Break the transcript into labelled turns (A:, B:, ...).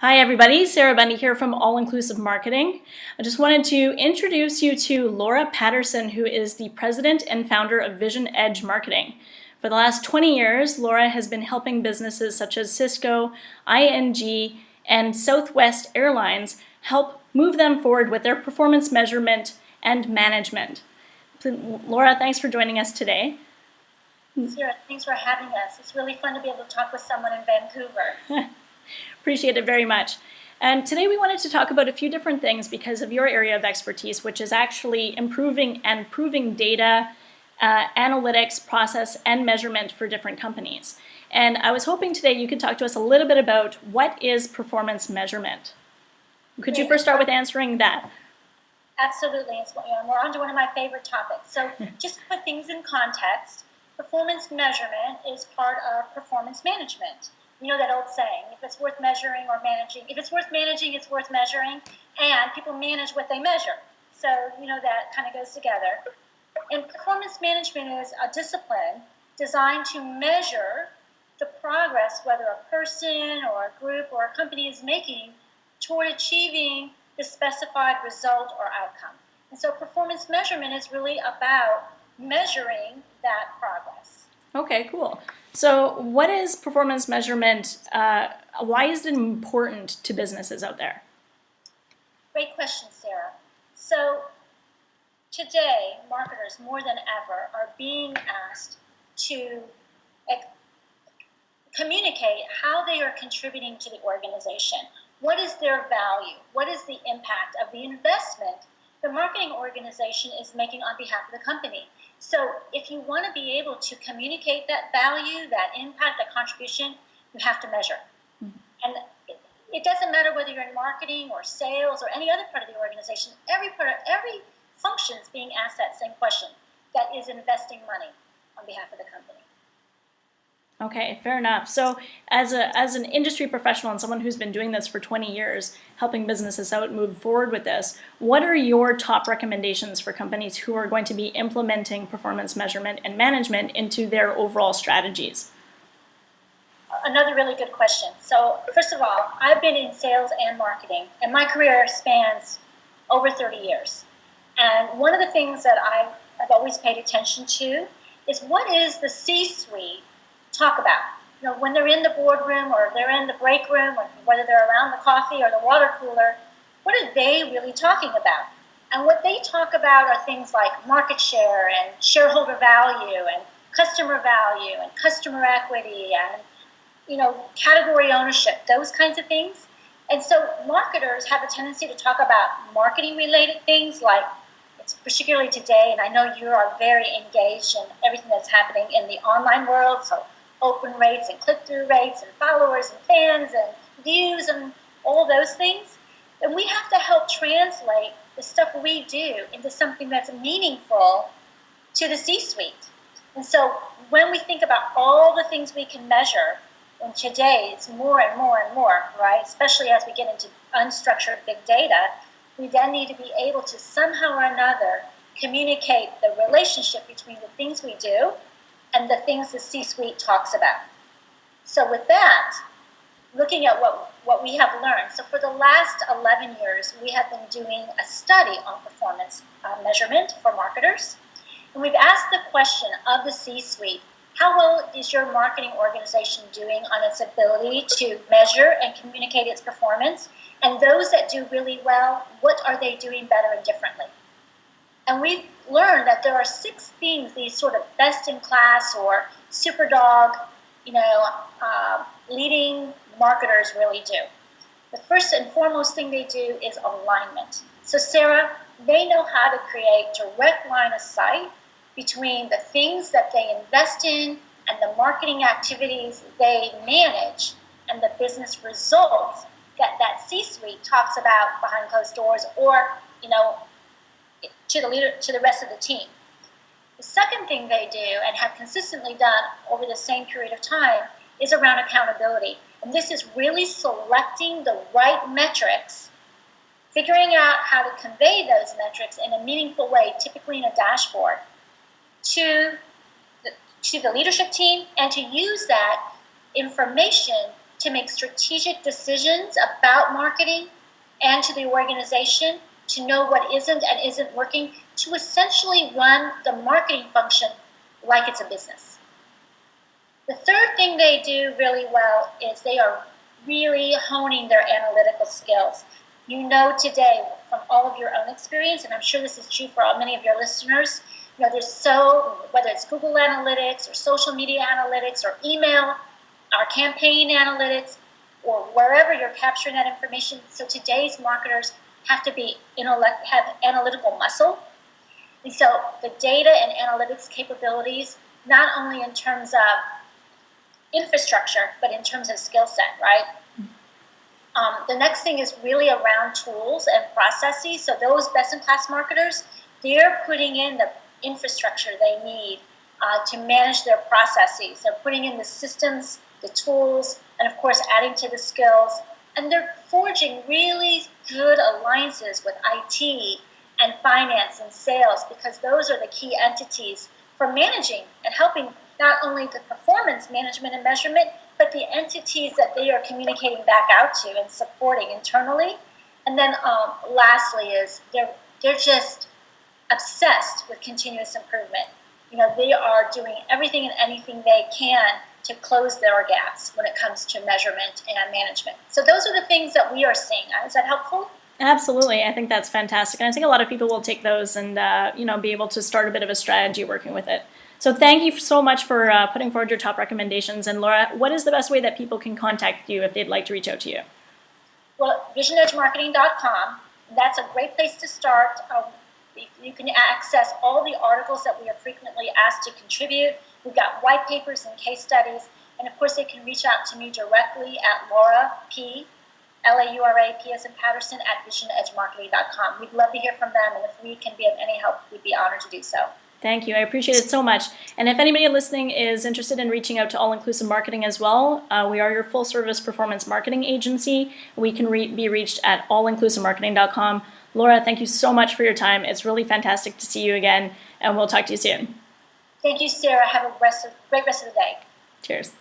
A: Hi everybody, Sarah Bundy here from All Inclusive Marketing. I just wanted to introduce you to Laura Patterson, who is the president and founder of VisionEdge Marketing. For the last 20 years, Laura has been helping businesses such as Cisco, ING, and Southwest Airlines help move them forward with their performance measurement and management. Laura, thanks for joining us today.
B: Sarah, thanks for having us. It's really fun to be able to talk with someone in Vancouver.
A: Appreciate it very much. And today we wanted to talk about a few different things because of your area of expertise, which is actually improving and proving data, analytics, process, and measurement for different companies. And I was hoping today you could talk to us a little bit about what is performance measurement. Could you first start with answering that?
B: Absolutely. We're on to one of my favorite topics. So just to put things in context, performance measurement is part of performance management. You know that old saying, if it's worth measuring or managing, if it's worth managing, it's worth measuring, and people manage what they measure. So, that kind of goes together. And performance management is a discipline designed to measure the progress, whether a person or a group or a company is making toward achieving the specified result or outcome. And so performance measurement is really about measuring that progress.
A: Okay, cool. So what is performance measurement? Why is it important to businesses out there?
B: Great question, Sarah. So today, marketers more than ever are being asked to communicate how they are contributing to the organization. What is their value? What is the impact of the investment the marketing organization is making on behalf of the company? So if you want to be able to communicate that value, that impact, that contribution, you have to measure. Mm-hmm. And it doesn't matter whether you're in marketing or sales or any other part of the organization, every function is being asked that same question, that is investing money on behalf of the company.
A: Okay, fair enough. So as an industry professional and someone who's been doing this for 20 years, helping businesses out move forward with this, what are your top recommendations for companies who are going to be implementing performance measurement and management into their overall strategies?
B: Another really good question. So first of all, I've been in sales and marketing, and my career spans over 30 years. And one of the things that I've always paid attention to is what is the C-suite talk about. When they're in the boardroom or they're in the break room, or whether they're around the coffee or the water cooler, what are they really talking about? And what they talk about are things like market share and shareholder value and customer equity and category ownership, those kinds of things. And so marketers have a tendency to talk about marketing related things, like it's particularly today, and I know you are very engaged in everything that's happening in the online world, so open rates and click-through rates and followers and fans and views and all those things. And we have to help translate the stuff we do into something that's meaningful to the C-suite. And so when we think about all the things we can measure, and today it's more and more and more, right? Especially as we get into unstructured big data, we then need to be able to somehow or another communicate the relationship between the things we do and the things the C-suite talks about. So with that, looking at what we have learned, so for the last 11 years, we have been doing a study on performance measurement for marketers. And we've asked the question of the C-suite, how well is your marketing organization doing on its ability to measure and communicate its performance? And those that do really well, what are they doing better and differently? And we've learned that there are 6 things these sort of best-in-class or super dog, leading marketers really do. The first and foremost thing they do is alignment. So Sarah, they know how to create direct line of sight between the things that they invest in and the marketing activities they manage and the business results that C-suite talks about behind closed doors or, to the rest of the team. The second thing they do and have consistently done over the same period of time is around accountability. And this is really selecting the right metrics, figuring out how to convey those metrics in a meaningful way, typically in a dashboard, to the leadership team, and to use that information to make strategic decisions about marketing and to the organization to know what isn't and isn't working, to essentially run the marketing function like it's a business. The third thing they do really well is they are really honing their analytical skills. You know today from all of your own experience, and I'm sure this is true for many of your listeners, there's whether it's Google Analytics or social media analytics or email, our campaign analytics, or wherever you're capturing that information. So today's marketers have to have analytical muscle. And so the data and analytics capabilities, not only in terms of infrastructure, but in terms of skill set, right? The next thing is really around tools and processes. So those best-in-class marketers, they're putting in the infrastructure they need to manage their processes. They're putting in the systems, the tools, and of course adding to the skills. And they're forging really good alliances with IT and finance and sales, because those are the key entities for managing and helping not only the performance management and measurement, but the entities that they are communicating back out to and supporting internally. And then lastly is they're just obsessed with continuous improvement. They are doing everything and anything they can to close their gaps when it comes to measurement and management. So those are the things that we are seeing. Is that helpful?
A: Absolutely. I think that's fantastic. And I think a lot of people will take those and, be able to start a bit of a strategy working with it. So thank you so much for putting forward your top recommendations. And Laura, what is the best way that people can contact you if they'd like to reach out to you?
B: Well, VisionEdgeMarketing.com. That's a great place to start. You can access all the articles that we are frequently asked to contribute. We've got white papers and case studies. And of course, they can reach out to me directly at Laura P. L-A-U-R-A-P as in Patterson at VisionEdgeMarketing.com. We'd love to hear from them, and if we can be of any help, we'd be honored to do so.
A: Thank you. I appreciate it so much. And if anybody listening is interested in reaching out to All-Inclusive Marketing as well, we are your full-service performance marketing agency. We can be reached at allinclusivemarketing.com. Laura, thank you so much for your time. It's really fantastic to see you again, and we'll talk to you soon.
B: Thank you, Sarah. Have a great rest of the day.
A: Cheers.